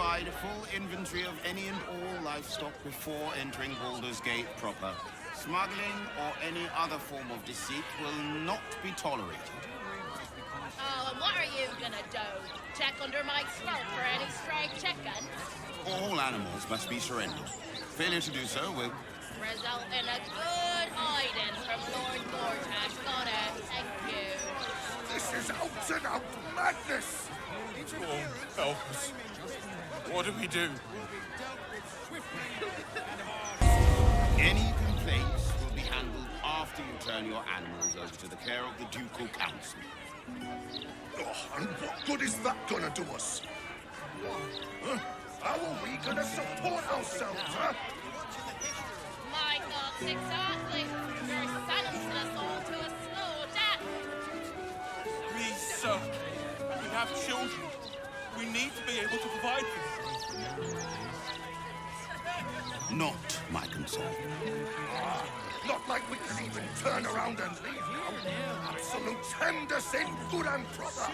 provide a full inventory of any and all livestock before entering Baldur's Gate proper. Smuggling or any other form of deceit will not be tolerated. Oh, and what are you gonna do? Check under my skirt for any stray chicken? All animals must be surrendered. Failure to do so will... Result in a good hiding from Lord Mortash. Got it. Thank you. This is out and out madness! Help us. What do we do? Any complaints will be handled after you turn your animals over to the care of the Ducal Council. Oh, and what good is that gonna do us? Huh? How are we gonna support ourselves, huh? My thoughts exactly. You're sentencing us all to a slow death. Please, sir. We have children. We need to be able to provide for them. Not my concern. Not like we can even turn around and leave now. Absolute tender sin, good and proper.